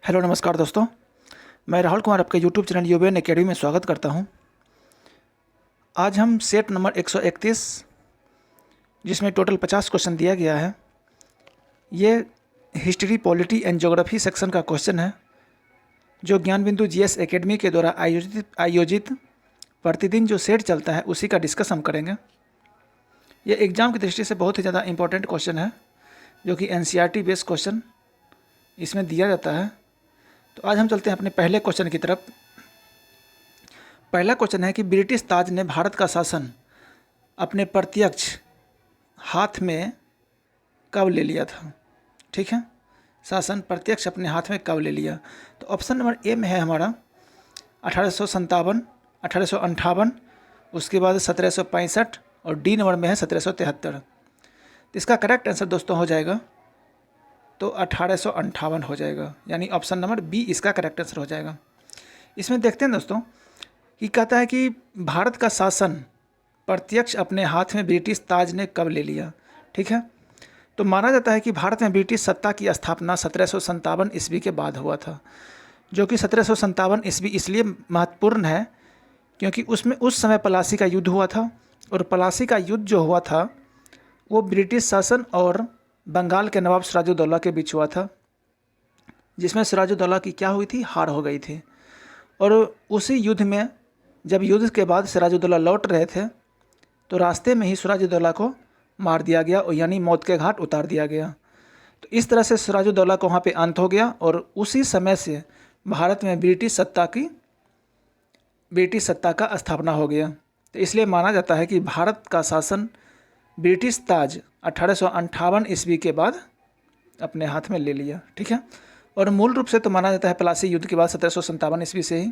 Hello नमस्कार दोस्तों। मैं राहुल कुमार आपके यूट्यूब चैनल यूबीएन एकेडमी में स्वागत करता हूं। आज हम सेट नंबर 131 जिसमें टोटल 50 क्वेश्चन दिया गया है, ये history, polity and geography section का क्वेश्चन है जो ज्ञान बिंदु जीएस एकेडमी के द्वारा आयोजित प्रतिदिन जो सेट चलता है उसी का डिस्कस हम करेंगे। ये एग्ज़ाम की दृष्टि से बहुत ही ज़्यादा इंपॉर्टेंट क्वेश्चन है जो कि एनसीईआरटी बेस्ड क्वेश्चन इसमें दिया जाता है। तो आज हम चलते हैं अपने पहले क्वेश्चन की तरफ। पहला क्वेश्चन है कि ब्रिटिश ताज ने भारत का शासन अपने प्रत्यक्ष हाथ में कब ले लिया था। ठीक है, शासन प्रत्यक्ष अपने हाथ में कब ले लिया। तो ऑप्शन नंबर ए में है हमारा 1857, 1858, उसके बाद 1765 और डी नंबर में है 1773। तो इसका करेक्ट आंसर दोस्तों हो जाएगा तो 1858 हो जाएगा, यानी ऑप्शन नंबर बी इसका करेक्ट आंसर हो जाएगा। इसमें देखते हैं दोस्तों कि कहता है कि भारत का शासन प्रत्यक्ष अपने हाथ में ब्रिटिश ताज ने कब ले लिया। ठीक है, तो माना जाता है कि भारत में ब्रिटिश सत्ता की स्थापना 1757 ईस्वी के बाद हुआ था, जो कि 1757 ईस्वी इसलिए महत्वपूर्ण है क्योंकि उसमें उस समय प्लासी का युद्ध हुआ था, और प्लासी का युद्ध जो हुआ था वो ब्रिटिश शासन और बंगाल के नवाब सिराजुद्दौला के बीच हुआ था, जिसमें सिराजुद्दौला की क्या हुई थी, हार हो गई थी। और उसी युद्ध में जब युद्ध के बाद सिराजुद्दौला लौट रहे थे तो रास्ते में ही सिराजुद्दौला को मार दिया गया, और यानी मौत के घाट उतार दिया गया। तो इस तरह से सिराजुद्दौला का वहाँ पे अंत हो गया, और उसी समय से भारत में ब्रिटिश सत्ता का स्थापना हो गया। तो इसलिए माना जाता है कि भारत का शासन ब्रिटिश ताज 1858 ईस्वी के बाद अपने हाथ में ले लिया। ठीक है, और मूल रूप से तो माना जाता है प्लासी युद्ध के बाद 1757 ईस्वी से ही,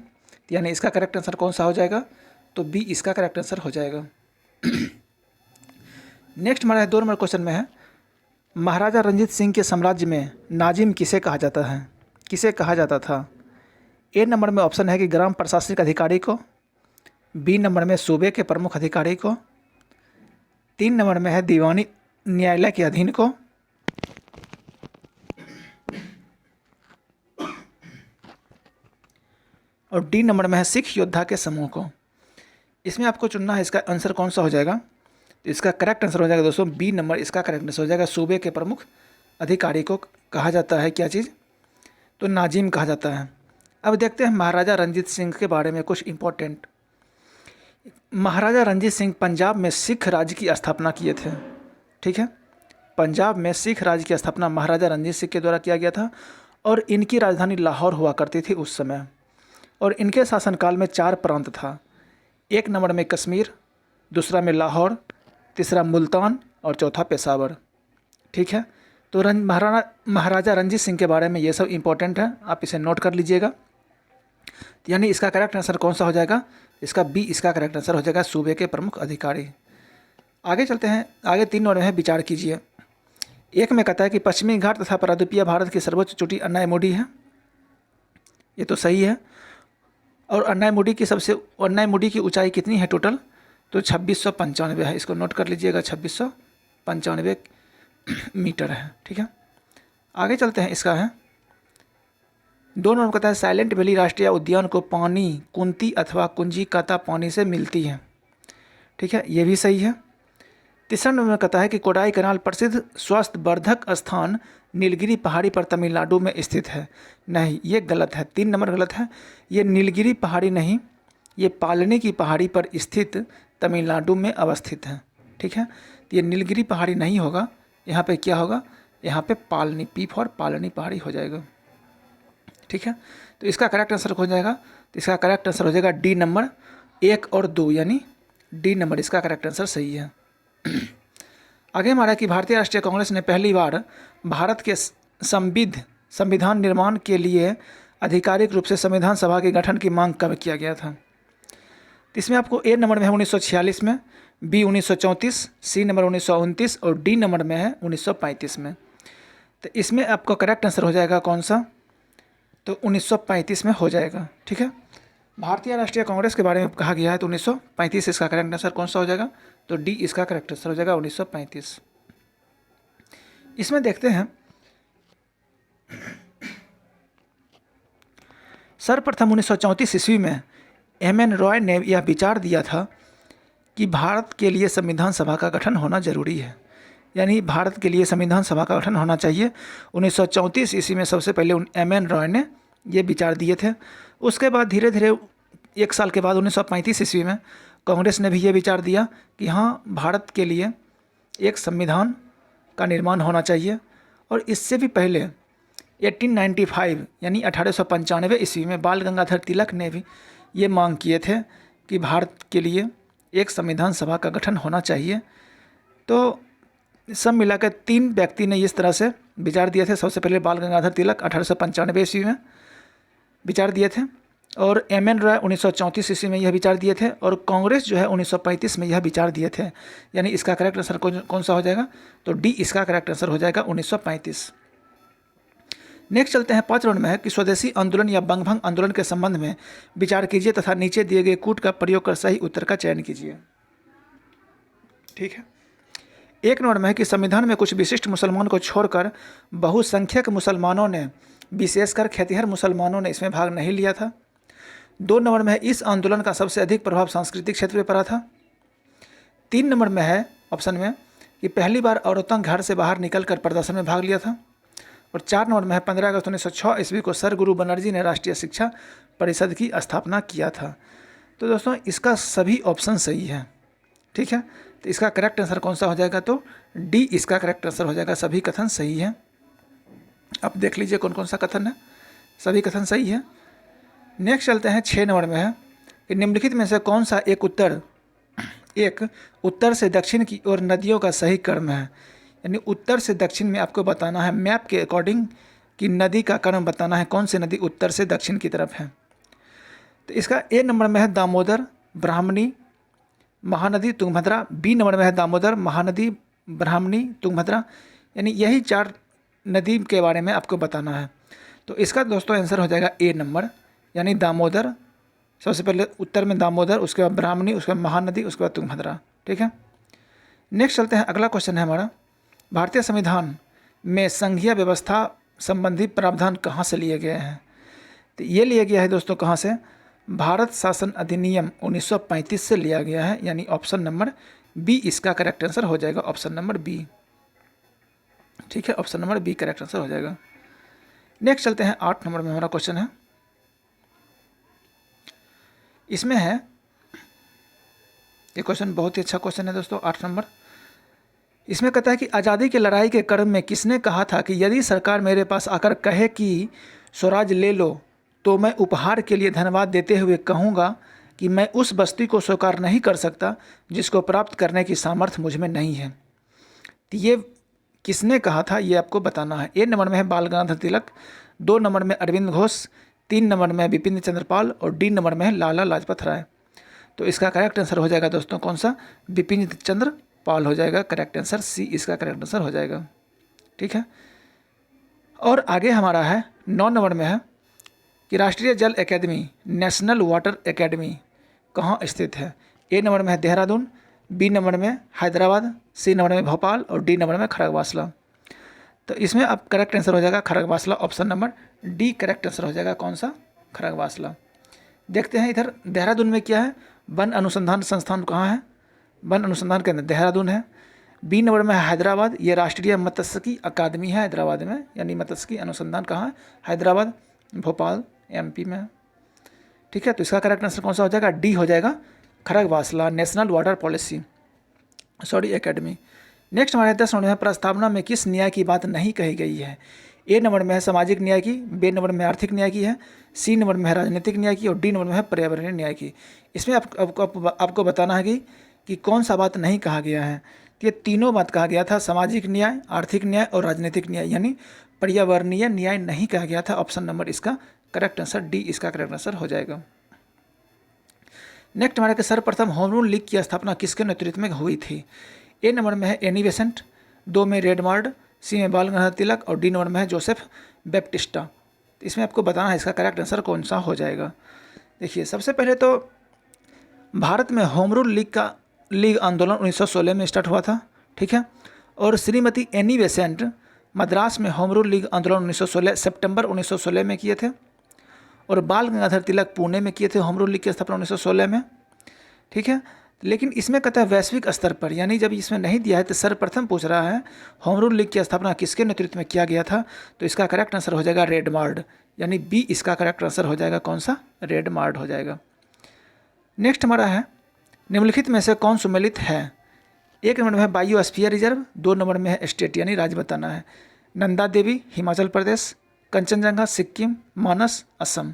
यानी इसका करेक्ट आंसर कौन सा हो जाएगा, तो बी इसका करेक्ट आंसर हो जाएगा। नेक्स्ट हमारा 2 नंबर क्वेश्चन में है, महाराजा रंजीत सिंह के साम्राज्य में नाजिम किसे कहा जाता है, किसे कहा जाता था। ए नंबर में ऑप्शन है कि ग्राम प्रशासनिक अधिकारी को, बी नंबर में सूबे के प्रमुख अधिकारी को, 3 नंबर में है दीवानी न्यायालय के अधीन को, और डी नंबर में है सिख योद्धा के समूह को। इसमें आपको चुनना है इसका आंसर कौन सा हो जाएगा। तो इसका करेक्ट आंसर हो जाएगा दोस्तों बी नंबर, इसका करेक्ट आंसर हो जाएगा सूबे के प्रमुख अधिकारी को कहा जाता है क्या चीज़, तो नाजिम कहा जाता है। अब देखते हैं महाराजा रंजीत सिंह के बारे में कुछ इंपॉर्टेंट। महाराजा रंजीत सिंह पंजाब में सिख राज्य की स्थापना किए थे। ठीक है, पंजाब में सिख राज्य की स्थापना महाराजा रंजीत सिंह के द्वारा किया गया था, और इनकी राजधानी लाहौर हुआ करती थी उस समय। और इनके शासनकाल में 4 प्रांत था, 1 नंबर में कश्मीर, दूसरा में लाहौर, तीसरा मुल्तान और चौथा पेशावर। ठीक है, तो महाराजा रंजीत सिंह के बारे में ये सब इंपॉर्टेंट है, आप इसे नोट कर लीजिएगा। यानी इसका करेक्ट आंसर कौन सा हो जाएगा, इसका बी इसका करेक्ट आंसर हो जाएगा सूबे के प्रमुख अधिकारी। आगे चलते हैं, आगे 3 नंबर में विचार कीजिए। एक में कहता है कि पश्चिमी घाट तथा प्रायद्वीपीय भारत की सर्वोच्च चोटी अन्नायमुडी है, ये तो सही है। और अन्नायमुडी की ऊंचाई कितनी है टोटल, तो 2695 है, इसको नोट कर लीजिएगा, 2695 मीटर है। ठीक है, आगे चलते हैं। इसका है 2 नंबर कहता है साइलेंट वैली राष्ट्रीय उद्यान को पानी कुंती अथवा कुंजिकाता पानी से मिलती है। ठीक है, ये भी सही है। तीसरा नंबर कहता है कि कोडाई कनाल प्रसिद्ध स्वास्थ्य वर्धक स्थान नीलगिरी पहाड़ी पर तमिलनाडु में स्थित है। नहीं, ये गलत है, 3 नंबर गलत है। ये नीलगिरी पहाड़ी नहीं, ये पालनी की पहाड़ी पर स्थित तमिलनाडु में अवस्थित है। ठीक है, तो ये नीलगिरी पहाड़ी नहीं होगा, यहाँ पे क्या होगा, यहाँ पे पालनी, पी फॉर पालनी पहाड़ी हो जाएगा। ठीक है, तो इसका करेक्ट आंसर हो जाएगा, तो इसका करेक्ट आंसर हो जाएगा डी नंबर 1 और 2, यानी डी नंबर इसका करेक्ट आंसर सही है। आगे हमारा कि भारतीय राष्ट्रीय कांग्रेस ने पहली बार भारत के संविधान निर्माण के लिए आधिकारिक रूप से संविधान सभा के गठन की मांग कब किया गया था। तो इसमें आपको ए नंबर में है 1946 में, बी 1934, सी नंबर 1929 और डी नंबर में है 1935 में। तो इसमें आपका करेक्ट आंसर हो जाएगा कौन सा, तो 1935 में हो जाएगा। ठीक है, भारतीय राष्ट्रीय कांग्रेस के बारे में कहा गया है, तो 1935 इसका करेक्ट आंसर कौन सा हो जाएगा, तो डी इसका करेक्ट आंसर हो जाएगा 1935। इसमें देखते हैं सर्वप्रथम 1934 ईस्वी में एम.एन. रॉय ने यह विचार दिया था कि भारत के लिए संविधान सभा का गठन होना जरूरी है, यानी भारत के लिए संविधान सभा का गठन होना चाहिए। 1934 ईस्वी में सबसे पहले एम.एन. रॉय ने ये विचार दिए थे। उसके बाद धीरे धीरे 1 साल के बाद 1935 ईस्वी में कांग्रेस ने भी ये विचार दिया कि हाँ, भारत के लिए एक संविधान का निर्माण होना चाहिए। और इससे भी पहले 1895 यानी 1895 ईस्वी में बाल गंगाधर तिलक ने भी ये मांग किए थे कि भारत के लिए एक संविधान सभा का गठन होना चाहिए। तो सब मिलाकर 3 व्यक्ति ने इस तरह से विचार दिए थे। सबसे पहले बाल गंगाधर तिलक 1895 ईस्वी में विचार दिए थे, और एम.एन. रॉय 1934 ईस्वी में यह विचार दिए थे, और कांग्रेस जो है 1935 में यह विचार दिए थे। यानी इसका करेक्ट आंसर कौन सा हो जाएगा? तो डी इसका करेक्ट आंसर हो जाएगा 1935। नेक्स्ट चलते हैं 5 राउंड में है कि स्वदेशी आंदोलन या बंगभंग आंदोलन के संबंध में विचार कीजिए तथा नीचे दिए गए कूट का प्रयोग कर सही उत्तर का चयन कीजिए। ठीक है। 1 नंबर में है कि संविधान में कुछ विशिष्ट मुसलमानों को छोड़कर बहुसंख्यक मुसलमानों ने, विशेषकर खेतिहर मुसलमानों ने इसमें भाग नहीं लिया था। 2 नंबर में है इस आंदोलन का सबसे अधिक प्रभाव सांस्कृतिक क्षेत्र पर पड़ा था। 3 नंबर में है ऑप्शन में कि पहली बार औरतों घर से बाहर निकलकर प्रदर्शन में भाग लिया था। और 4 नंबर में है 15 अगस्त 1906 ईस्वी को सर गुरु बनर्जी ने राष्ट्रीय शिक्षा परिषद की स्थापना किया था। तो दोस्तों इसका सभी ऑप्शन सही है। ठीक है, तो इसका करेक्ट आंसर कौन सा हो जाएगा? तो डी इसका करेक्ट आंसर हो जाएगा। सभी कथन सही है। अब देख लीजिए कौन कौन सा कथन है। सभी कथन सही है। नेक्स्ट चलते हैं 6 नंबर में है कि निम्नलिखित में से कौन सा एक उत्तर से दक्षिण की ओर नदियों का सही क्रम है। यानी उत्तर से दक्षिण में आपको बताना है मैप के अकॉर्डिंग कि नदी का क्रम बताना है, कौन सी नदी उत्तर से दक्षिण की तरफ है। तो इसका ए नंबर में है दामोदर, ब्राह्मणी, महानदी, तुंगभद्रा। बी नंबर में है दामोदर, महानदी, ब्राह्मणी, तुंगभद्रा। यानी यही 4 नदी के बारे में आपको बताना है। तो इसका दोस्तों आंसर हो जाएगा ए नंबर, यानी दामोदर। सबसे पहले उत्तर में दामोदर, उसके बाद ब्राह्मणी, उसके बाद महानदी, उसके बाद तुंगभद्रा। ठीक है। नेक्स्ट चलते हैं। अगला क्वेश्चन है हमारा, भारतीय संविधान में संघीय व्यवस्था संबंधी प्रावधान कहाँ से लिए गए हैं? तो ये लिया गया है दोस्तों कहाँ से? भारत शासन अधिनियम 1935 से लिया गया है। यानी ऑप्शन नंबर बी इसका करेक्ट आंसर हो जाएगा। Option number B. ठीक है, option number B correct answer हो जाएगा। नेक्स्ट चलते हैं 8 नंबर में हमारा क्वेश्चन है। इसमें है, ये क्वेश्चन बहुत ही अच्छा क्वेश्चन है दोस्तों, 8 नंबर। इसमें कहता है कि आज़ादी की लड़ाई के क्रम में किसने कहा था कि यदि सरकार मेरे पास आकर कहे कि स्वराज ले लो तो मैं उपहार के लिए धन्यवाद देते हुए कहूँगा कि मैं उस वस्तु को स्वीकार नहीं कर सकता जिसको प्राप्त करने की सामर्थ्य मुझ में नहीं है। तो ये किसने कहा था ये आपको बताना है। ए नंबर में है बाल गंगाधर तिलक, 2 नंबर में अरविंद घोष, 3 नंबर में है बिपिन चंद्र पाल, और डी नंबर में है लाला लाजपत राय। तो इसका करेक्ट आंसर हो जाएगा दोस्तों कौन सा? बिपिन चंद्र पाल हो जाएगा। करेक्ट आंसर सी इसका करेक्ट आंसर हो जाएगा। ठीक है। और आगे हमारा है 9 नंबर में है कि राष्ट्रीय जल अकेडमी, नेशनल वाटर अकेडमी कहाँ स्थित है? ए नंबर में है देहरादून, बी नंबर में हैदराबाद, सी नंबर में भोपाल, और डी नंबर में खड़गवासला। तो इसमें अब करेक्ट आंसर हो जाएगा Khadakwasla. Option number D correct answer हो जाएगा। कौन सा? खड़गवासला। देखते हैं इधर देहरादून में क्या है। वन अनुसंधान संस्थान कहाँ है? वन अनुसंधान केंद्र देहरादून है। बी नंबर में है हैदराबाद, ये राष्ट्रीय मत्स्यिकी अकादमी है हैदराबाद में, यानी मत्स्यिकी अनुसंधान कहाँ है? हैदराबाद। भोपाल एमपी में। ठीक है, तो इसका करेक्ट आंसर कौन सा हो जाएगा? डी हो जाएगा Khadakwasla, national water policy academy. Next हमारे 10 नंबर में प्रस्तावना में किस न्याय की बात नहीं कही गई है? ए नंबर में है सामाजिक न्याय की, बी नंबर में आर्थिक न्याय की है, सी नंबर में है राजनीतिक न्याय की, और डी नंबर में है पर्यावरणीय न्याय की। इसमें आपको बताना है कि कौन सा बात नहीं कहा गया है। तो ये तीनों बात कहा गया था, सामाजिक न्याय, आर्थिक न्याय और राजनीतिक न्याय, यानी पर्यावरणीय न्याय नहीं कहा गया था। ऑप्शन नंबर इसका करेक्ट आंसर डी इसका करेक्ट आंसर हो जाएगा। नेक्स्ट हमारे सर्वप्रथम होम रूल लीग की स्थापना किसके नेतृत्व में हुई थी? ए नंबर में है एनी बेसेंट, 2 में रेडमार्ड, सी में बाल गंगाधर तिलक, और डी नंबर में है जोसेफ बैप्टिस्टा। तो इसमें आपको बताना है इसका करेक्ट आंसर कौन सा हो जाएगा। देखिए, सबसे पहले तो भारत में होम रूल लीग आंदोलन 1916 में स्टार्ट हुआ था। ठीक है, और श्रीमती एनी बेसेंट मद्रास में होम रूल लीग आंदोलन 1916 सितंबर 1916 में किए थे। और बाल गंगाधर तिलक पुणे में किए थे होम रूल लीग की स्थापना 1916 में। ठीक है, लेकिन इसमें कहता है वैश्विक स्तर पर, यानी जब इसमें नहीं दिया है तो सर्वप्रथम पूछ रहा है होम रूल लीग की स्थापना किसके नेतृत्व में किया गया था, तो इसका करेक्ट आंसर हो जाएगा रेडमार्ड, यानी बी इसका करेक्ट आंसर हो जाएगा, कौन सा, रेडमार्ड हो जाएगा। नेक्स्ट हमारा है निम्नलिखित में से कौन सुमेलित है। 1 नंबर में है बायोस्फीयर रिजर्व, 2 नंबर में है स्टेट यानी राज्य बताना है। नंदा देवी हिमाचल प्रदेश, कंचनजंगा सिक्किम, मानस असम,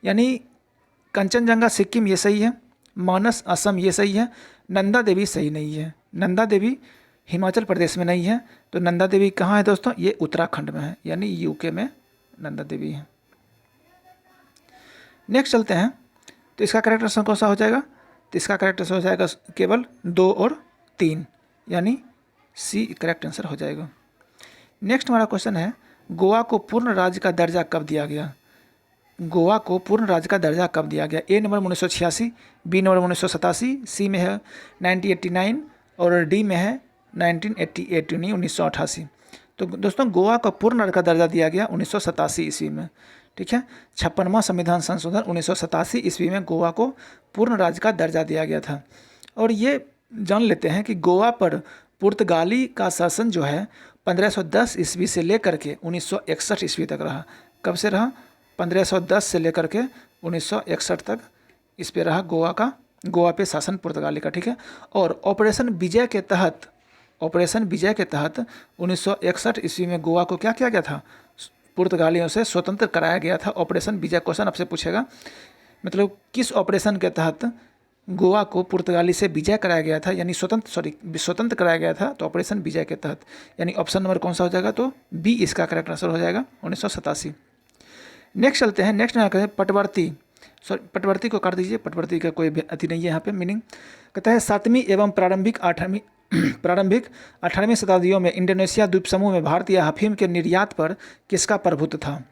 यानी कंचनजंगा सिक्किम ये सही है, मानस असम ये सही है, नंदा देवी सही नहीं है। नंदा देवी हिमाचल प्रदेश में नहीं है, तो नंदा देवी कहाँ है दोस्तों, ये उत्तराखंड में है, यानी यूके में नंदा देवी है। नेक्स्ट चलते हैं, तो इसका करेक्ट आंसर कौन सा हो जाएगा, तो इसका करेक्ट आंसर हो जाएगा केवल 2 और 3, यानी सी करेक्ट आंसर हो जाएगा। नेक्स्ट हमारा क्वेश्चन है गोवा को पूर्ण राज्य का दर्जा कब दिया गया। गोवा को पूर्ण राज्य का दर्जा कब दिया गया। ए नंबर 1986, बी नंबर 1987, सी में है 1989 और डी में है 1988 यानी 1988। तो दोस्तों गोवा को पूर्ण राज्य का दर्जा दिया गया 1987 ईस्वी में। ठीक है, 56वां संविधान संशोधन 1987 ईस्वी में गोवा को पूर्ण राज्य का दर्जा दिया गया था। और ये जान लेते हैं कि गोवा पर पुर्तगाली का शासन जो है 1510 ईस्वी से लेकर के 1961 ईस्वी तक रहा। कब से रहा, 1510 से लेकर के 1961 तक इस पे रहा गोवा पे शासन पुर्तगाली का। ठीक है, और ऑपरेशन विजय के तहत 1961 ईस्वी में गोवा को क्या किया गया था, पुर्तगालियों से स्वतंत्र कराया गया था। ऑपरेशन विजय क्वेश्चन आपसे पूछेगा, मतलब किस ऑपरेशन के तहत गोवा को पुर्तगाली से विजय कराया गया था, यानी स्वतंत्र कराया गया था, तो ऑपरेशन विजय के तहत, यानी ऑप्शन नंबर कौन सा हो जाएगा, तो बी इसका करेक्ट आंसर हो जाएगा 1987। नेक्स्ट चलते हैं, नेक्स्ट यहाँ कहते हैं पटवर्ती को काट दीजिए, पटवर्ती का कोई अति नहीं है यहाँ पे मीनिंग। कहता है 7वीं एवं प्रारंभिक 18वीं शताब्दियों में इंडोनेशिया द्वीप समूह में भारतीय अफीम के निर्यात पर किसका प्रभुत्व था।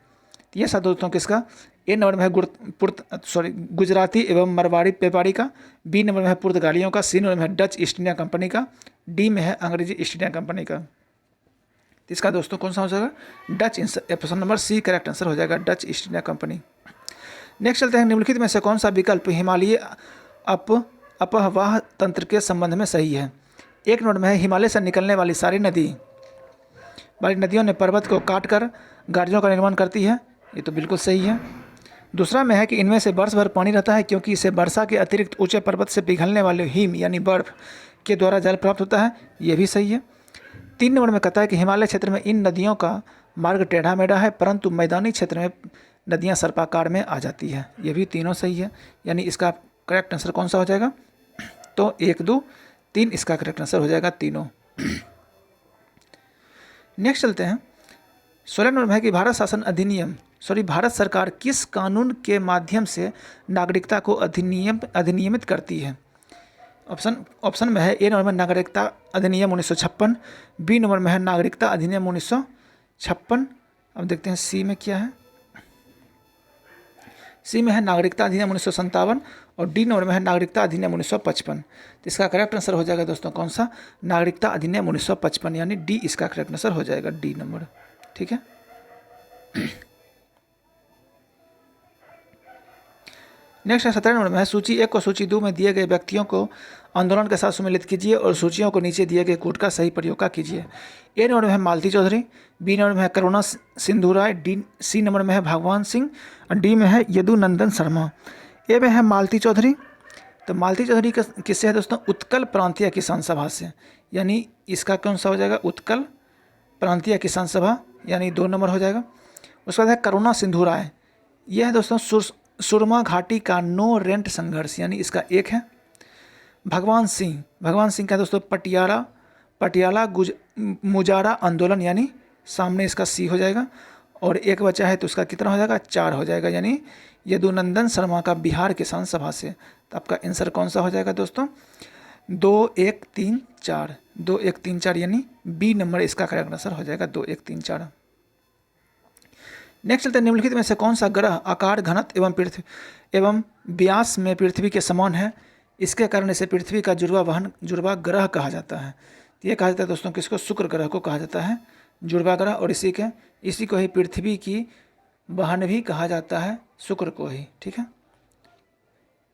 ये सब दोस्तों किसका, ए नंबर में है गुजराती एवं मरवाड़ी व्यापारी का, बी नंबर में है पुर्तगालियों का, सी नंबर में है डच ईस्ट इंडिया कंपनी का, डी में है अंग्रेजी ईस्ट इंडिया कंपनी का। इसका दोस्तों कौन सा हो जाएगा, Dutch, option number C correct answer हो जाएगा, Dutch East India Company. Next चलते हैं, निम्नलिखित में से कौन सा विकल्प हिमालयी अपवाह तंत्र के संबंध में सही है। 1 नंबर में है हिमालय से निकलने वाली सारी नदियों ने पर्वत को काटकर गाड़ियों का निर्माण करती है, ये तो बिल्कुल सही है। दूसरा में है कि इनमें से वर्ष भर पानी रहता है क्योंकि इसे वर्षा के अतिरिक्त ऊंचे पर्वत से पिघलने वाले हिम यानी बर्फ के द्वारा जल प्राप्त होता है, ये भी सही है। 3 नंबर में कहता है कि हिमालय क्षेत्र में इन नदियों का मार्ग टेढ़ा मेढ़ा है परंतु मैदानी क्षेत्र में नदियां सर्पाकार में आ जाती है, ये भी तीनों सही है, यानी इसका करेक्ट आंसर कौन सा हो जाएगा, तो 1, 2, 3 इसका करेक्ट आंसर हो जाएगा तीनों। नेक्स्ट चलते हैं, 16 नंबर में है कि भारत सरकार किस कानून के माध्यम से नागरिकता को अधिनियमित करती है। ऑप्शन में है ए नंबर में नागरिकता अधिनियम 1956, बी नंबर में है नागरिकता अधिनियम 1956, अब देखते हैं सी में क्या है, सी में है नागरिकता अधिनियम 1957 और डी नंबर में है नागरिकता अधिनियम 1955। तो इसका करेक्ट आंसर हो जाएगा दोस्तों कौन सा, नागरिकता अधिनियम 1955, यानी डी इसका करेक्ट आंसर हो जाएगा, डी नंबर। ठीक है, नेक्स्ट है 17 नंबर में है सूची 1 को सूची 2 में दिए गए व्यक्तियों को आंदोलन के साथ सम्मिलित कीजिए और सूचियों को नीचे दिए गए कोड का सही प्रयोग का कीजिए। ए नंबर में है मालती चौधरी, बी नंबर में है करुणा सिंधु राय, सी नंबर में है भगवान सिंह और डी में है यदुनंदन शर्मा। ए में है मालती चौधरी, तो मालती चौधरी किससे है दोस्तों, उत्कल प्रांतीय किसान सभा से, यानी इसका कौन सा हो जाएगा, उत्कल प्रांतीय किसान सभा, यानी 2 नंबर हो जाएगा। उसके बाद है करुणा सिंधु राय, यह है दोस्तों सुरमा घाटी का नो रेंट संघर्ष, यानी इसका 1 है। भगवान सिंह का दोस्तों पटियाला मुजारा आंदोलन, यानी सामने इसका सी हो जाएगा, और 1 बचा है तो उसका कितना हो जाएगा, 4 हो जाएगा, यानी यदुनंदन शर्मा का बिहार किसान सभा से। तो आपका आंसर कौन सा हो जाएगा दोस्तों, 2, 1, 3, 4, 2, 1, 3, 4, यानी बी नंबर इसका करेक्ट आंसर हो जाएगा, 2, 1, 3, 4। नेक्स्ट चलते हैं, निम्नलिखित में से कौन सा ग्रह आकार घनत्व एवं व्यास में पृथ्वी के समान है, इसके कारण इसे पृथ्वी का जुड़वा ग्रह कहा जाता है। ये कहा जाता है दोस्तों किसको, शुक्र ग्रह को कहा जाता है जुड़वा ग्रह, और इसी को ही पृथ्वी की बहन भी कहा जाता है शुक्र को ही, ठीक है।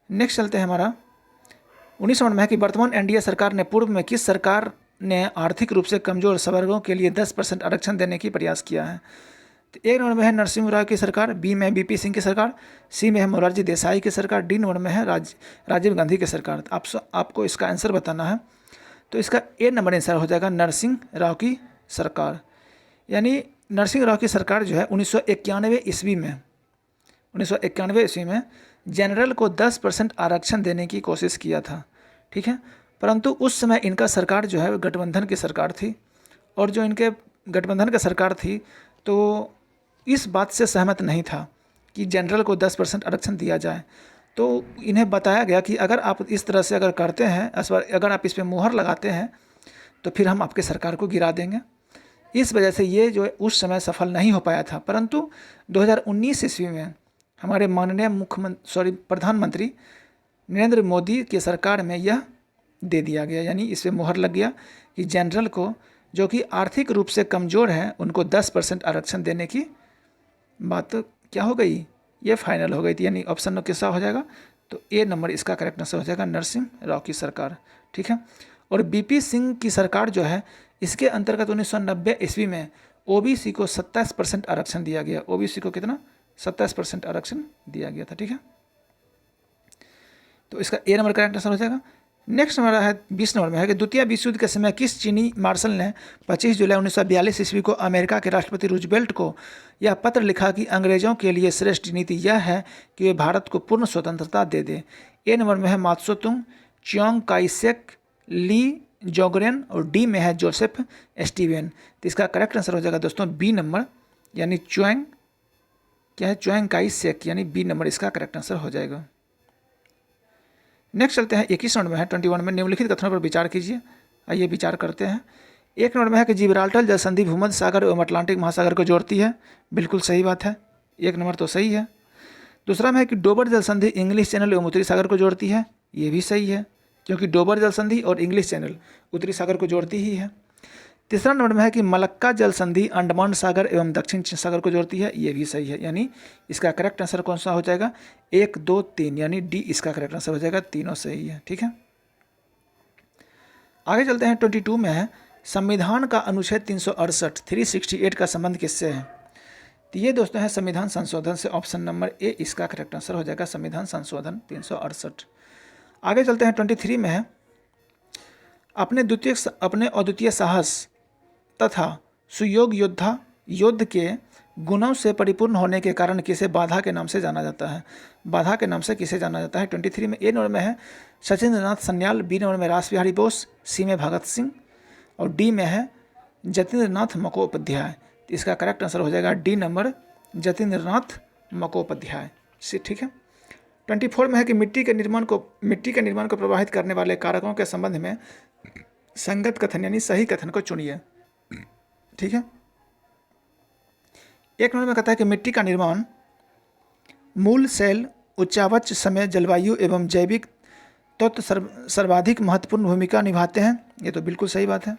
नेक्स्ट चलते हैं हमारा 19 नंबर में है कि वर्तमान एनडीए सरकार ने पूर्व में किस सरकार ने आर्थिक रूप से कमजोर वर्गों के लिए 10% आरक्षण देने की प्रयास किया है। तो एक नंबर में है नरसिम्हा राव की सरकार, बी में बीपी सिंह की सरकार, सी में है मोरारजी देसाई की सरकार, डी नंबर में है राजीव गांधी की सरकार। तो आपको इसका आंसर बताना है। तो इसका ए नंबर आंसर हो जाएगा नरसिंह राव की सरकार। यानी नरसिंह राव की सरकार जो है 1991 ईस्वी में जनरल को 10% आरक्षण देने की कोशिश किया था, ठीक है। परंतु उस समय इनका सरकार जो है गठबंधन की सरकार थी, और जो इनके गठबंधन की सरकार थी तो इस बात से सहमत नहीं था कि जनरल को 10% आरक्षण दिया जाए। तो इन्हें बताया गया कि अगर आप इस तरह से अगर करते हैं, अगर आप इस पर मुहर लगाते हैं तो फिर हम आपके सरकार को गिरा देंगे। इस वजह से ये जो उस समय सफल नहीं हो पाया था। परंतु 2019 ईस्वी में हमारे माननीय प्रधानमंत्री नरेंद्र मोदी की सरकार में यह दे दिया गया, यानी इस पर मुहर लग गया कि जनरल को जो कि आर्थिक रूप से कमज़ोर हैं उनको 10% आरक्षण देने की बात क्या हो गई, ये फाइनल हो गई थी। यानी ऑप्शन नो किसका हो जाएगा, तो ए नंबर इसका करेक्ट आंसर हो जाएगा नरसिंह राव की सरकार, ठीक है। और बीपी सिंह की सरकार जो है इसके अंतर्गत 1990 ईस्वी में ओबीसी को 27% आरक्षण दिया गया। ओबीसी को कितना, 27% आरक्षण दिया गया था, ठीक है। तो इसका ए नंबर करेक्ट आंसर हो जाएगा। नेक्स्ट हमारा है 20 नंबर में है कि द्वितीय विश्व युद्ध के समय किस चीनी मार्शल ने 25 जुलाई 1942 ईस्वी को अमेरिका के राष्ट्रपति रूजवेल्ट को यह पत्र लिखा कि अंग्रेजों के लिए श्रेष्ठ नीति यह है कि वे भारत को पूर्ण स्वतंत्रता दे दें। ए नंबर में है मात्सोतुंग, चियांग काई शेक, ली जोगरेन, और डी में है जोसेफ स्टीवेन। तो इसका करेक्ट आंसर हो जाएगा दोस्तों बी नंबर, यानी चियांग काई शेक, यानी बी नंबर इसका करेक्ट आंसर हो जाएगा। नेक्स्ट चलते हैं 21 नंबर में है 21 में निम्नलिखित कथनों पर विचार कीजिए। आइए विचार करते हैं। एक नंबर में है कि जिब्राल्टर जल संधि भूमध्य सागर एवं अटलांटिक महासागर को जोड़ती है। बिल्कुल सही बात है, एक नंबर तो सही है। दूसरा में है कि डोबर जल संधि इंग्लिश चैनल एवं उत्तरी सागर को जोड़ती है। ये भी सही है, क्योंकि डोबर जल संधि और इंग्लिश चैनल उत्तरी सागर को जोड़ती ही है। तीसरा नंबर में है कि मलक्का जल संधि अंडमान सागर एवं दक्षिण सागर को जोड़ती है। ये भी सही है, यानी इसका करेक्ट आंसर कौन सा हो जाएगा, 1, 2, 3, यानी डी इसका करेक्ट आंसर हो जाएगा। तीनों सही है, ठीक है। आगे चलते हैं 22 में है संविधान का अनुच्छेद 368 का संबंध किससे है। तो ये दोस्तों है संविधान संशोधन से। ऑप्शन नंबर ए इसका करेक्ट आंसर हो जाएगा, संविधान संशोधन 368। आगे चलते हैं 23 में है अपने अद्वितीय साहस तथा सुयोग युद्ध के गुणों से परिपूर्ण होने के कारण किसे बाधा के नाम से जाना जाता है। बाधा के नाम से किसे जाना जाता है। 23 में ए नंबर में है सचिंद्र नाथ सन्याल, बी नंबर में रास बिहारी बोस, सी में भगत सिंह, और डी में है जतीन्द्र नाथ मकोपाध्याय। तो इसका करेक्ट आंसर हो जाएगा डी नंबर, जतीन्द्र नाथ मकोपाध्याय, ठीक है। 24 में है कि मिट्टी के निर्माण को प्रभावित करने वाले कारकों के संबंध में संगत कथन यानी सही कथन को चुनिए, ठीक है। एक नंबर में कहता है कि मिट्टी का निर्माण मूल सेल उच्चावच समय जलवायु एवं जैविक तत्व सर्वाधिक महत्वपूर्ण भूमिका निभाते हैं। ये तो बिल्कुल सही बात है।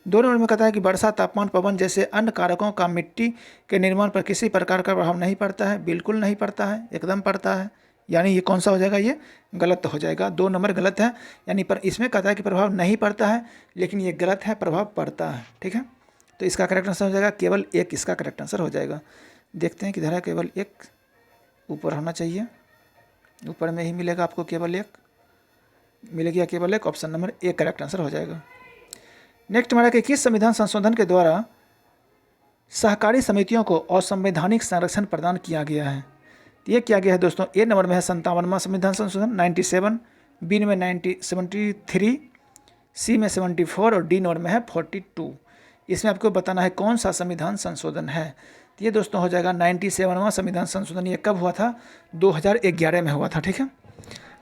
2 नंबर में कहता है कि वर्षा, तापमान, पवन जैसे अन्य कारकों का मिट्टी के निर्माण पर किसी प्रकार का प्रभाव नहीं पड़ता है। बिल्कुल नहीं पड़ता है, एकदम पड़ता है। यानी ये कौन सा हो जाएगा, ये गलत हो जाएगा। 2 नंबर गलत है, यानी पर इसमें कहता है कि प्रभाव नहीं पड़ता है, लेकिन ये गलत है, प्रभाव पड़ता है, ठीक है। तो इसका करेक्ट आंसर हो जाएगा केवल 1 इसका करेक्ट आंसर हो जाएगा। देखते हैं किधर है, केवल 1 ऊपर होना चाहिए, ऊपर में ही मिलेगा आपको, केवल 1 मिल गया, केवल 1, option number A correct answer हो जाएगा। नेक्स्ट हमारा कि किस संविधान संशोधन के द्वारा सहकारी समितियों को असंवैधानिक संरक्षण प्रदान किया गया है। ये क्या गया है दोस्तों। ए नंबर में है 57वां संविधान संशोधन 97, बी में 73, सी में 74 और डी नंबर में है 42। इसमें आपको बताना है कौन सा संविधान संशोधन है। तो ये दोस्तों हो जाएगा 97वां संविधान संशोधन। ये कब हुआ था, 2011 में हुआ था, ठीक है।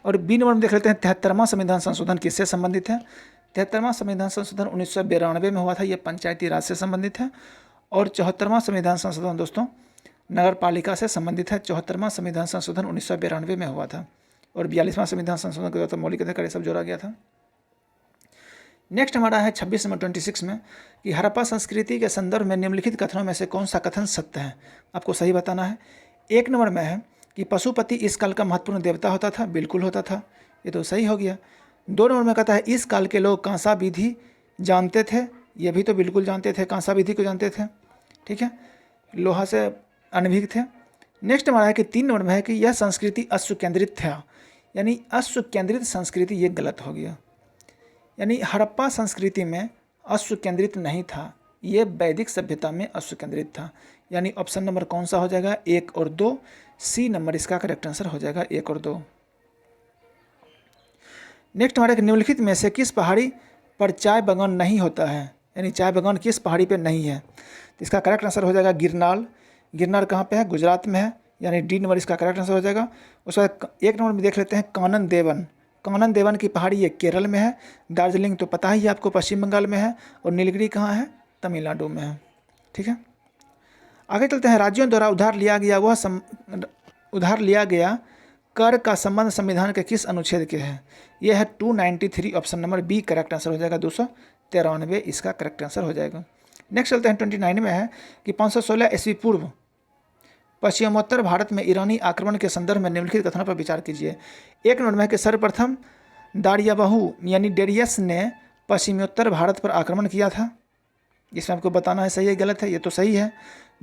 और बी नंबर में देख लेते हैं 73वां संविधान संशोधन किससे संबंधित है। 73वां संविधान संशोधन 1992 में हुआ था, ये पंचायती राज से संबंधित है। और 74वां संविधान संशोधन दोस्तों नगर पालिका से संबंधित है। 74वां संविधान संशोधन 1992 में हुआ था। और 42वां संविधान संशोधन के द्वारा मौलिक अधिकार सब जोड़ा गया था। नेक्स्ट हमारा है 26 नंबर 26 में कि हड़प्पा संस्कृति के संदर्भ में निम्नलिखित कथनों में से कौन सा कथन सत्य है। आपको सही बताना है। 1 नंबर में है कि पशुपति इस काल का महत्वपूर्ण देवता होता था, बिल्कुल होता था, ये तो सही हो गया। 2 नंबर में कहता है इस काल के लोग कांसा विधि जानते थे, ये भी तो बिल्कुल जानते थे, कांसा विधि को जानते थे, ठीक है, लोहा से अनभिज्ञ थे। नेक्स्ट हमारा है कि 3 नंबर में है कि यह संस्कृति अश्व केंद्रित था, यानी अश्व केंद्रित संस्कृति, ये गलत हो गया, यानी हड़प्पा संस्कृति में अश्व केंद्रित नहीं था, ये वैदिक सभ्यता में अश्व केंद्रित था, यानी ऑप्शन नंबर कौन सा हो जाएगा, 1 और 2, सी नंबर इसका करेक्ट आंसर हो जाएगा, 1 और 2। नेक्स्ट हमारे निम्नलिखित में से किस पहाड़ी पर चाय बागान नहीं होता है, यानी चाय बागान किस पहाड़ी पर नहीं है, तो इसका करेक्ट आंसर हो जाएगा गिरनार। गिरनार कहाँ पे है, गुजरात में है, यानी डी नंबर इसका करेक्ट आंसर हो जाएगा। उसके बाद 1 नंबर में देख लेते हैं कानन देवन। कानन देवन की पहाड़ी ये केरल में है, दार्जिलिंग तो पता ही है आपको पश्चिम बंगाल में है, और नीलगिरी कहाँ है, तमिलनाडु में है, ठीक है। आगे चलते हैं, राज्यों द्वारा उधार लिया गया कर का संबंध संविधान के किस अनुच्छेद के है, यह है 293, option number B correct answer हो जाएगा, 293 इसका करेक्ट आंसर हो जाएगा। नेक्स्ट चलते हैं 29 में है कि 516 ईस्वी पूर्व पश्चिमोत्तर भारत में ईरानी आक्रमण के संदर्भ में निम्नलिखित कथनों पर विचार कीजिए। 1 नंबर में है कि सर्वप्रथम दारियाबहू यानी डेरियस ने पश्चिमोत्तर भारत पर आक्रमण किया था, इसमें आपको बताना है सही है गलत है, ये तो सही है।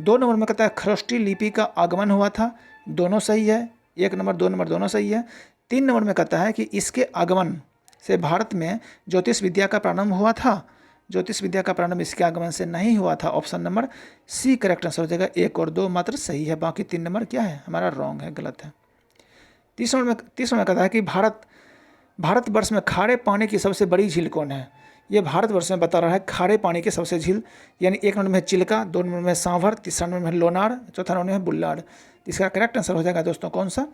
2 नंबर में कहता है खरोष्टी लिपि का आगमन हुआ था, दोनों सही है, 1 नंबर 2 नंबर दोनों सही है। 3 नंबर में कहता है कि इसके आगमन से भारत में ज्योतिष विद्या का प्रारंभ हुआ था, ज्योतिष विद्या का प्रारंभ इसके आगमन से नहीं हुआ था, option number C correct answer हो जाएगा, 1 और 2 मात्र सही है, बाकी 3 नंबर क्या है हमारा रॉन्ग है, गलत है। 30 नंबर में कहता है कि भारतवर्ष में खारे पानी की सबसे बड़ी झील कौन है, ये भारतवर्ष में बता रहा है खारे पानी की सबसे झील, यानी 1 नंबर में चिल्का, 2 नंबर में सांभर, 3 नंबर में लोनार, 4 नंबर में बुल्लाड़। इसका करेक्ट आंसर हो जाएगा दोस्तों कौन सा,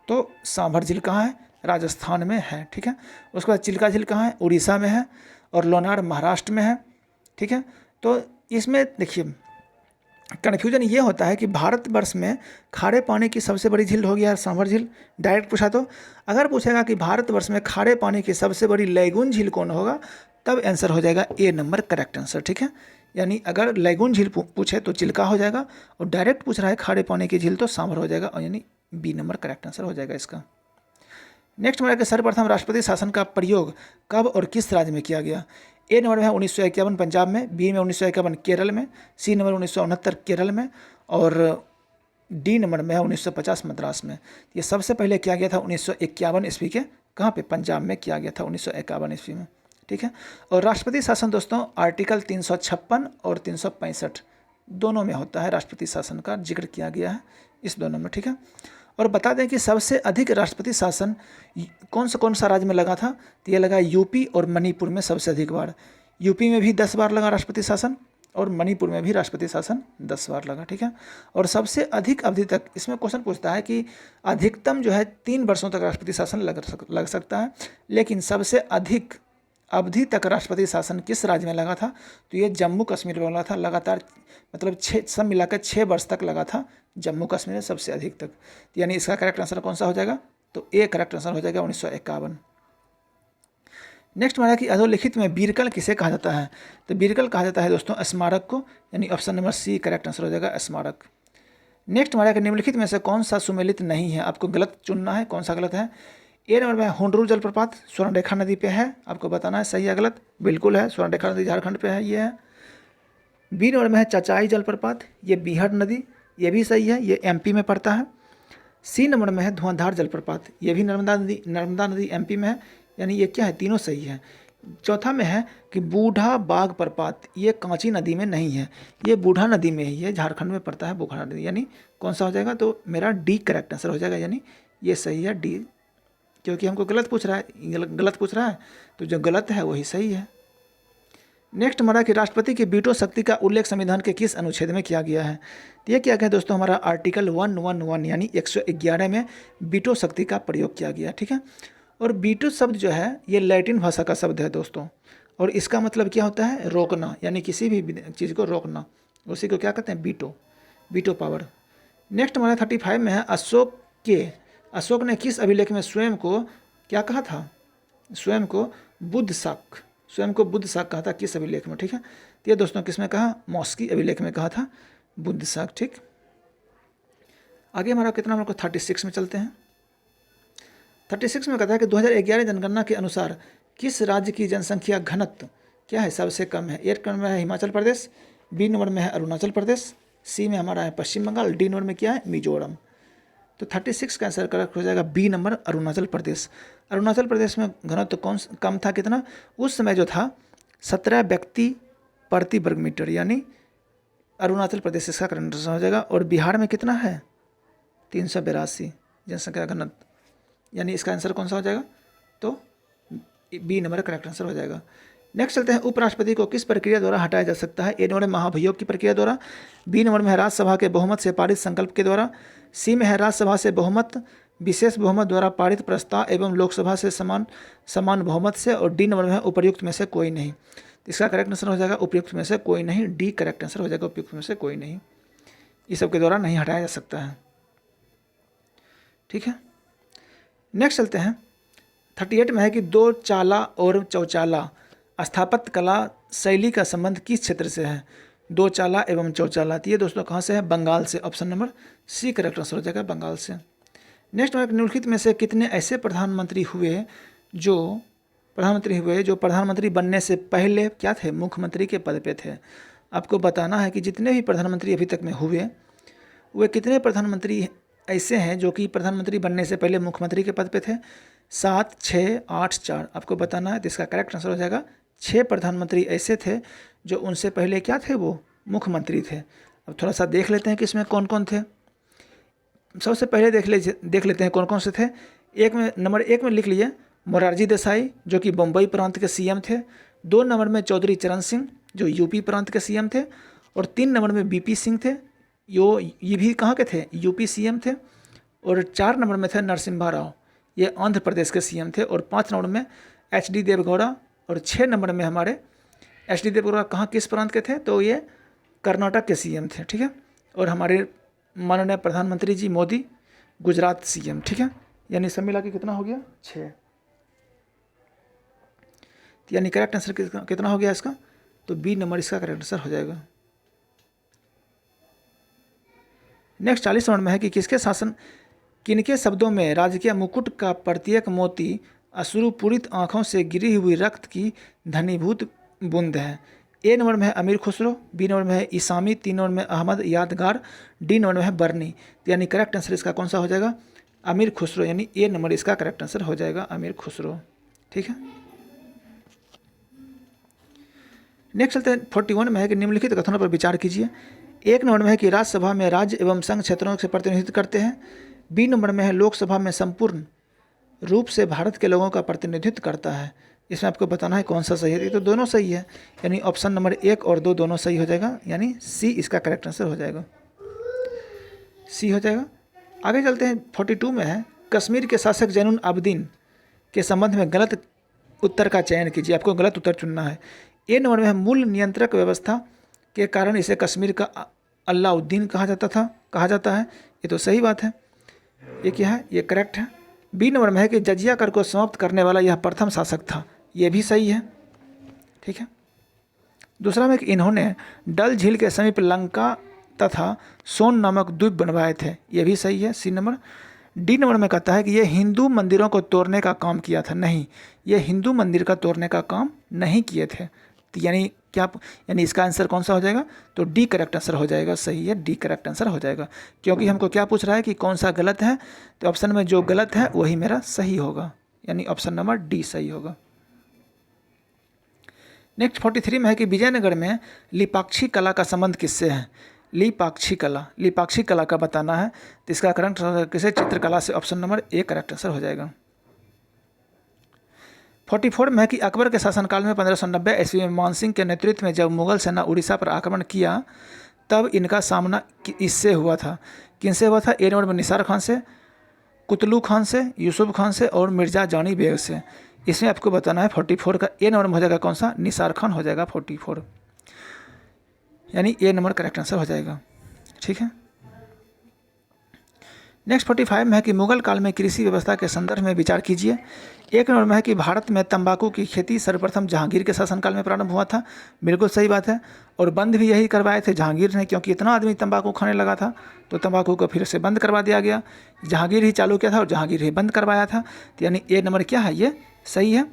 तो सांभर झील कहाँ है, राजस्थान में है, ठीक है। उसके बाद चिल्का झील कहाँ है, उड़ीसा में है, और लोनार महाराष्ट्र में है, ठीक है। तो इसमें देखिए कन्फ्यूजन ये होता है कि भारतवर्ष में खारे पानी की सबसे बड़ी झील हो गया सांभर झील, डायरेक्ट पूछा तो। अगर पूछेगा कि भारतवर्ष में खारे पानी की सबसे बड़ी लैगून झील कौन होगा, तब आंसर हो जाएगा ए नंबर करेक्ट आंसर, ठीक है। यानी अगर लैगून झील पूछे तो चिल्का हो जाएगा, और डायरेक्ट पूछ रहा है खारे पानी की झील तो सांभर हो जाएगा, और यानी बी नंबर करेक्ट आंसर हो जाएगा इसका। नेक्स्ट हमारा सर्वप्रथम राष्ट्रपति शासन का प्रयोग कब और किस राज्य में किया गया। ए नंबर में है 1951 पंजाब में, बी में 1951 केरल में, सी नंबर 1969 केरल में, और डी नंबर में है 1950 मद्रास में। ये सबसे पहले किया गया था 1951 ईस्वी के, कहाँ पे, पंजाब में किया गया था 1951 ईस्वी में, ठीक है। और राष्ट्रपति शासन दोस्तों आर्टिकल 356 और 365 दोनों में होता है, राष्ट्रपति शासन का जिक्र किया गया है इस दोनों में, ठीक है। और बता दें कि सबसे अधिक राष्ट्रपति शासन कौन सा राज्य में लगा था, तो ये लगा यूपी और मणिपुर में सबसे अधिक बार। यूपी में भी 10 बार लगा राष्ट्रपति शासन, और मणिपुर में भी राष्ट्रपति शासन 10 बार लगा, ठीक है। और सबसे अधिक अवधि तक, इसमें क्वेश्चन पूछता है कि अधिकतम जो है 3 वर्षों तक राष्ट्रपति शासन लग सकता है, लेकिन सबसे अधिक अवधि तक राष्ट्रपति शासन किस राज्य में लगा था, तो ये जम्मू कश्मीर में लगा था, लगातार मतलब 6 सब मिलाकर 6 वर्ष तक लगा था जम्मू कश्मीर में सबसे अधिक तक, यानी इसका करेक्ट आंसर कौन सा हो जाएगा, तो ए करेक्ट आंसर हो जाएगा 1951। नेक्स्ट हमारा कि अधोलिखित में बीरकल किसे कहा जाता है, तो बीरकल कहा जाता है दोस्तों स्मारक को, यानी option number C correct answer हो जाएगा स्मारक। नेक्स्ट हमारा कि निम्नलिखित में से कौन सा सुमेलित नहीं है, आपको गलत चुनना है, कौन सा गलत है। ए नंबर में हुंडरू जलप्रपात स्वर्णरेखा नदी पे है, आपको बताना है सही है गलत, बिल्कुल है, स्वर्णरेखा नदी झारखंड पे है, ये है। बी नंबर में है चचाई जलप्रपात, ये बिहार नदी, ये भी सही है, ये एमपी में पड़ता है। सी नंबर में है धुआंधार जलप्रपात, ये भी नर्मदा नदी एमपी में है, यानी ये क्या है, तीनों सही है। चौथा में है कि बूढ़ा बाग प्रपात, ये कांची नदी में नहीं है, ये बूढ़ा नदी में ही है, झारखंड में पड़ता है बुखारा नदी, यानी कौन सा हो जाएगा, तो मेरा डी करेक्ट आंसर हो जाएगा, यानी ये सही है डी, क्योंकि हमको गलत पूछ रहा है, गलत पूछ रहा है, तो जो गलत है वही सही है। नेक्स्ट हमारा कि राष्ट्रपति की वीटो शक्ति का उल्लेख संविधान के किस अनुच्छेद में किया गया है, तो ये क्या है दोस्तों, हमारा आर्टिकल 111 यानी 111 में वीटो शक्ति का प्रयोग किया गया, ठीक है। और वीटो शब्द जो है ये लैटिन भाषा का शब्द है दोस्तों, और इसका मतलब क्या होता है, रोकना, यानी किसी भी चीज़ को रोकना, उसी को क्या कहते हैं, वीटो पावर। नेक्स्ट हमारा 35 में है अशोक ने किस अभिलेख में स्वयं को क्या कहा था, स्वयं को बुद्ध शाक कहा था, किस अभिलेख में, ठीक है। तो ये दोस्तों किस में कहा, मॉस्की अभिलेख में कहा था बुद्ध शाक, ठीक। आगे हमारा कितना नंबर को 36 में चलते हैं। 36 में कहता है कि 2011 जनगणना के अनुसार किस राज्य की जनसंख्या घनत्व क्या है, सबसे कम है। ए नंबर में है हिमाचल प्रदेश, बी नंबर में है अरुणाचल प्रदेश, सी में हमारा है पश्चिम बंगाल, डी नंबर में क्या है मिजोरम। तो 36 का आंसर करेक्ट हो जाएगा बी नंबर अरुणाचल प्रदेश। अरुणाचल प्रदेश में घनत्व कौन कम था, कितना उस समय जो था 17 व्यक्ति प्रति वर्ग मीटर, यानी अरुणाचल प्रदेश इसका करेक्ट आंसर हो जाएगा। और बिहार में कितना है 382 जनसंख्या घनत्व, यानी इसका आंसर कौन सा हो जाएगा, तो बी नंबर करेक्ट आंसर हो जाएगा। नेक्स्ट चलते हैं, उपराष्ट्रपति को किस प्रक्रिया द्वारा हटाया जा सकता है। ए नंबर में महाभियोग की प्रक्रिया द्वारा, बी नंबर में है राज्यसभा के बहुमत से पारित संकल्प के द्वारा, सी में है राज्यसभा से बहुमत विशेष बहुमत द्वारा पारित प्रस्ताव एवं लोकसभा से समान बहुमत से, और डी नंबर में है उपर्युक्त में से कोई नहीं। इसका करेक्ट आंसर हो जाएगा उपयुक्त में से कोई नहीं, डी करेक्ट आंसर हो जाएगा उपयुक्त में से कोई नहीं, इस सब के द्वारा नहीं हटाया जा सकता है। ठीक है, नेक्स्ट चलते हैं 38 में है कि दो चाला और चौचाला स्थापत्य कला शैली का संबंध किस क्षेत्र से है। दो चाला एवं चौचाला, तो ये दोस्तों कहाँ से है, बंगाल से। Option number C correct answer हो जाएगा बंगाल से। नेक्स्ट निम्नलिखित में से कितने ऐसे प्रधानमंत्री हुए जो प्रधानमंत्री बनने से पहले क्या थे, मुख्यमंत्री के पद पे थे। आपको बताना है कि जितने भी प्रधानमंत्री अभी तक में हुए वे कितने प्रधानमंत्री ऐसे हैं जो कि प्रधानमंत्री बनने से पहले मुख्यमंत्री के पद पे थे। 7, 6, 8, 4 आपको बताना है, तो इसका करेक्ट आंसर हो जाएगा 6 प्रधानमंत्री ऐसे थे जो उनसे पहले क्या थे, वो मुख्यमंत्री थे। अब थोड़ा सा देख लेते हैं कि इसमें कौन कौन थे। सबसे पहले देख लेते हैं कौन कौन से थे। नंबर 1 में लिख लीजिए मोरारजी देसाई जो कि बम्बई प्रांत के सीएम थे। 2 नंबर में चौधरी चरण सिंह जो यूपी प्रांत के सीएम थे। और 3 नंबर में बीपी सिंह थे, ये भी कहाँ के थे, यूपी सीएम थे। और 4 नंबर में थे नरसिम्हा राव, ये आंध्र प्रदेश के सीएम थे। और 5 नंबर में HD देवगौड़ा। और 6 नंबर में हमारे HD देवगौड़ा कहाँ किस प्रांत के थे, तो ये कर्नाटक के सीएम थे। ठीक है, और हमारे माननीय प्रधानमंत्री जी मोदी गुजरात सीएम। ठीक है, यानी सब मिला के कितना हो गया 6, यानी करेक्ट आंसर कितना हो गया इसका, तो बी नंबर इसका करेक्ट आंसर हो जाएगा। नेक्स्ट 40 नंबर में है कि किनके शब्दों में राजकीय मुकुट का प्रत्येक मोती अश्रुपूरित आँखों से गिरी हुई रक्त की घनीभूत बूंद है। ए नंबर में है अमीर खुसरो, बी नंबर में है इसामी, 3 नंबर में अहमद यादगार, डी नंबर में है बर्नी। यानी करेक्ट आंसर इसका कौन सा हो जाएगा, अमीर खुसरो, यानी ए नंबर इसका करेक्ट आंसर हो जाएगा अमीर खुसरो। ठीक है, नेक्स्ट चलते हैं 41 में है कि निम्नलिखित कथनों पर विचार कीजिए। 1 नंबर में है कि राज्यसभा में राज्य एवं संघ क्षेत्रों से प्रतिनिधित्व करते हैं। बी नंबर में है लोकसभा में संपूर्ण रूप से भारत के लोगों का प्रतिनिधित्व करता है। इसमें आपको बताना है कौन सा सही है, ये तो दोनों सही है, यानी ऑप्शन नंबर 1 और 2 दोनों सही हो जाएगा, यानी सी इसका करेक्ट आंसर हो जाएगा, सी हो जाएगा। आगे चलते हैं 42 में है कश्मीर के शासक जैनुल आबदीन के संबंध में गलत उत्तर का चयन कीजिए। आपको गलत उत्तर चुनना है। ए नंबर में है मूल नियंत्रक व्यवस्था के कारण इसे कश्मीर का अलाउद्दीन कहा जाता है, ये तो सही बात है, ये क्या है, ये करेक्ट है। बी नंबर में है कि जजिया कर को समाप्त करने वाला यह प्रथम शासक था, ये भी सही है। ठीक है, दूसरा में कि इन्होंने डल झील के समीप लंका तथा सोन नामक द्वीप बनवाए थे, ये भी सही है, सी नंबर। डी नंबर में कहता है कि ये हिंदू मंदिरों को तोड़ने का काम किया था, नहीं, ये हिंदू मंदिर का तोड़ने का काम नहीं किए थे। तो यानी इसका आंसर कौन सा हो जाएगा, तो डी करेक्ट आंसर हो जाएगा, सही है, डी करेक्ट आंसर हो जाएगा। क्योंकि हमको क्या पूछ रहा है कि कौन सा गलत है, तो ऑप्शन में जो गलत है वही मेरा सही होगा, यानी ऑप्शन नंबर डी सही होगा। नेक्स्ट 43 में है कि विजयनगर में लिपाक्षी कला का संबंध किससे है। लिपाक्षी कला का बताना है, तो इसका करेक्ट आंसर किसे, चित्रकला से। Option number A correct answer हो जाएगा। 44 में है कि अकबर के शासनकाल में 1590 ईस्वी में मानसिंह के नेतृत्व में जब मुगल सेना उड़ीसा पर आक्रमण किया तब इनका सामना इससे हुआ था, किनसे हुआ था। ए नंबर में निसार खान से, कुतलू खान से, यूसुफ खान से और मिर्जा जानी बेग से। इसमें आपको बताना है 44 का ए नंबर में हो जाएगा कौन सा, निसार खान हो जाएगा 44, यानी ए नंबर करेक्ट आंसर हो जाएगा। ठीक है, नेक्स्ट 45 में है कि मुगल काल में कृषि व्यवस्था के संदर्भ में विचार कीजिए। 1 नंबर में है कि भारत में तंबाकू की खेती सर्वप्रथम जहांगीर के शासनकाल में प्रारंभ हुआ था। बिल्कुल सही बात है, और बंद भी यही करवाए थे जहांगीर ने, क्योंकि इतना आदमी तंबाकू खाने लगा था तो तंबाकू को फिर से बंद करवा दिया गया। जहांगीर ही चालू किया था और जहांगीर ही बंद करवाया था, तो यानी ए नंबर क्या है, ये सही है।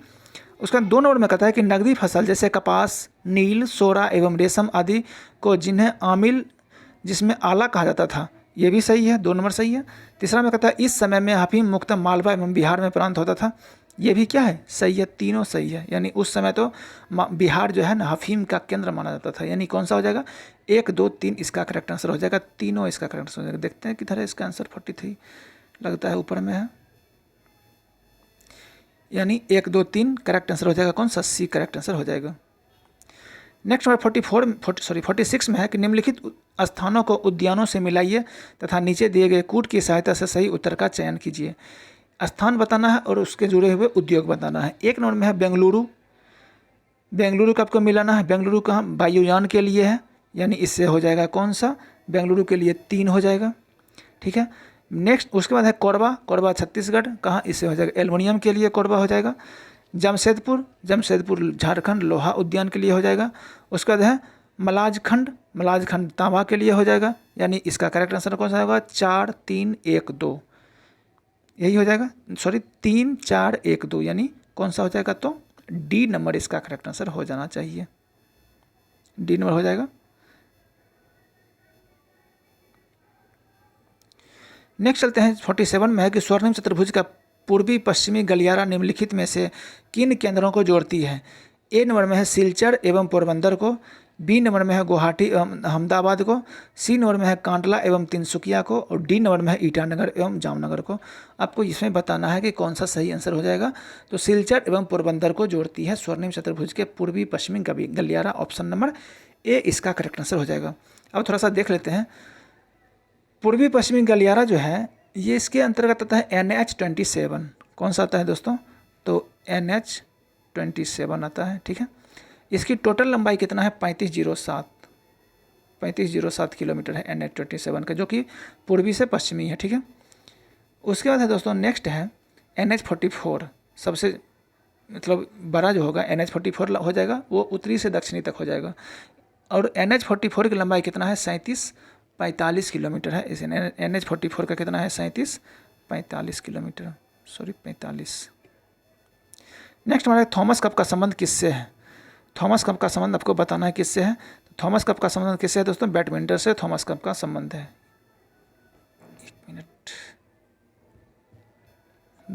उसका 2 नंबर में कहता है कि नकदी फसल जैसे कपास, नील, सोरा एवं रेशम आदि को जिन्हें आमिल जिसमें आला कहा जाता था, ये भी सही है, 2 नंबर सही है। तीसरा में कहता है इस समय में अफीम मुक्त मालवा एवं बिहार में प्रांत होता था, ये भी क्या है, सही है, तीनों सही है। यानी उस समय तो बिहार जो है ना अफीम का केंद्र माना जाता था। यानी कौन सा हो जाएगा, 1, 2, 3 इसका करेक्ट आंसर हो जाएगा, तीनों इसका करेक्ट आंसर हो जाएगा। देखते हैं किधर है इसका आंसर, 43 लगता है ऊपर में है, यानी 1, 2, 3 करेक्ट आंसर हो जाएगा, कौन सा, सी करेक्ट आंसर हो जाएगा। नेक्स्ट नंबर 46 में है कि निम्नलिखित स्थानों को उद्यानों से मिलाइए तथा नीचे दिए गए कूट की सहायता से सही उत्तर का चयन कीजिए। स्थान बताना है और उसके जुड़े हुए उद्योग बताना है। 1 नंबर में है बेंगलुरु, बेंगलुरु का आपको मिलाना है। बेंगलुरु कहाँ, वायुयान के लिए है, यानी इससे हो जाएगा कौन सा, बेंगलुरु के लिए 3 हो जाएगा, ठीक है। नेक्स्ट उसके बाद है कोरबा, कोरबा छत्तीसगढ़, कहाँ, इससे हो जाएगा एल्युमिनियम के लिए कोरबा हो जाएगा। जमशेदपुर, जमशेदपुर झारखंड लोहा उद्यान के लिए हो जाएगा। उसके बाद है मलाजखंड, मलाजखंड तांबा के लिए हो जाएगा, यानी इसका करेक्ट आंसर कौन सा होगा, 4, 3, 1, 2 यही हो जाएगा, सॉरी 3, 4, 1, 2 यानी कौन सा हो जाएगा, तो डी नंबर इसका करेक्ट आंसर हो जाना चाहिए, डी नंबर हो जाएगा। नेक्स्ट चलते हैं 47 में है कि स्वर्णिम चतुर्भुज का पूर्वी पश्चिमी गलियारा निम्नलिखित में से किन केंद्रों को जोड़ती है। ए नंबर में है सिलचर एवं पोरबंदर को, बी नंबर में है गुवाहाटी एवं अहमदाबाद को, सी नंबर में है कांडला एवं तिनसुकिया को, और डी नंबर में है ईटानगर एवं जामनगर को। आपको इसमें बताना है कि कौन सा सही आंसर हो जाएगा। तो सिलचर एवं पोरबंदर को जोड़ती है स्वर्णिम चतुर्भुज के पूर्वी पश्चिमी गलियारा, ऑप्शन नंबर ए इसका करेक्ट आंसर हो जाएगा। अब थोड़ा सा देख लेते हैं, पूर्वी पश्चिमी गलियारा जो है ये इसके अंतर्गत आता है NH27, कौन सा आता है दोस्तों, तो NH27 आता है, ठीक है। इसकी टोटल लंबाई कितना है, 3507 किलोमीटर है NH27 का, जो कि पूर्वी से पश्चिमी है, ठीक है। उसके बाद है दोस्तों नेक्स्ट है NH44, सबसे मतलब बड़ा जो होगा NH44 हो जाएगा, वो उत्तरी से दक्षिणी तक हो जाएगा। और NH44 की लंबाई कितना है, 45 किलोमीटर है। इस NH44 का कितना है, 45 किलोमीटर, सॉरी 45। नेक्स्ट हमारे थॉमस कप का संबंध किससे है। थॉमस कप का संबंध आपको बताना है किससे है। थॉमस कप का संबंध किससे है दोस्तों, बैडमिंटन से थॉमस कप का संबंध है। 1 मिनट,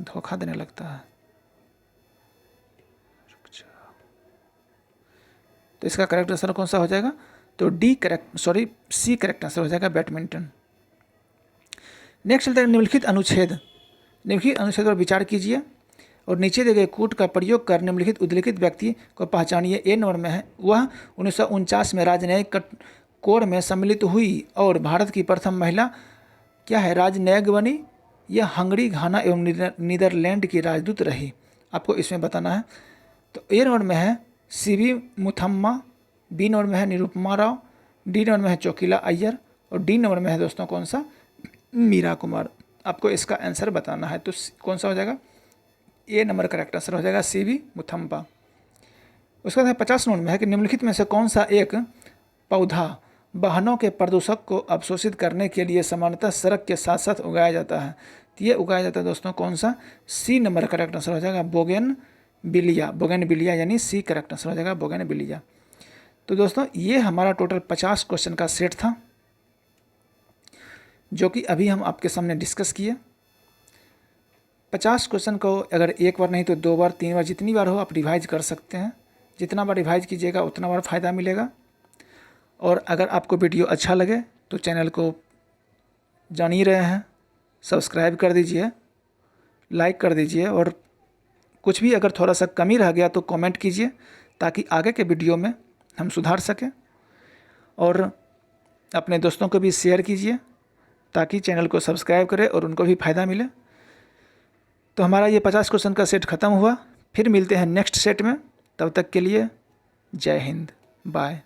धोखा देने लगता है, तो इसका करेक्ट आंसर कौन सा हो जाएगा, तो D correct, sorry C correct answer हो जाएगा, बैडमिंटन। नेक्स्ट चलते हैं निम्नलिखित अनुच्छेद पर विचार कीजिए और नीचे दिए गए कूट का प्रयोग कर निम्नलिखित उल्लिखित व्यक्ति को पहचानिए। ए नंबर में है वह 1949 में राजनयिक कोर में सम्मिलित हुई और भारत की प्रथम महिला क्या है, राजनयिक बनी। यह हंगरी, घाना एवं नीदरलैंड की राजदूत रही। आपको इसमें बताना है। तो ए नंबर में है सीवी मुथम्मा, बी नंबर में है निरुपमा राव, डी नंबर में है चौकीला अय्यर, और डी नंबर में है दोस्तों कौन सा, मीरा कुमार। आपको इसका आंसर बताना है, तो कौन सा हो जाएगा, ए नंबर करेक्ट आंसर हो जाएगा, सीवी मुथम्मा। उसके बाद 50 नंबर में है कि निम्नलिखित में से कौन सा एक पौधा वाहनों के प्रदूषक को अवशोषित करने के लिए सामान्यतः सड़क के साथ साथ उगाया जाता है। तो ये उगाया जाता है दोस्तों कौन सा, सी नंबर करेक्ट आंसर हो जाएगा, बोगेनविलिया, यानी सी करेक्ट आंसर हो जाएगा, बोगेनविलिया। तो दोस्तों ये हमारा टोटल 50 क्वेश्चन का सेट था, जो कि अभी हम आपके सामने डिस्कस किए। 50 क्वेश्चन को अगर एक बार नहीं तो 2 बार 3 बार जितनी बार हो आप रिवाइज कर सकते हैं। जितना बार रिवाइज कीजिएगा उतना बार फ़ायदा मिलेगा। और अगर आपको वीडियो अच्छा लगे तो चैनल को जान ही रहे हैं, सब्सक्राइब कर दीजिए, लाइक कर दीजिए, और कुछ भी अगर थोड़ा सा कमी रह गया तो कमेंट कीजिए ताकि आगे के वीडियो में हम सुधार सकें। और अपने दोस्तों को भी शेयर कीजिए ताकि चैनल को सब्सक्राइब करें और उनको भी फ़ायदा मिले। तो हमारा ये 50 क्वेश्चन का सेट ख़त्म हुआ। फिर मिलते हैं नेक्स्ट सेट में, तब तक के लिए जय हिंद, बाय।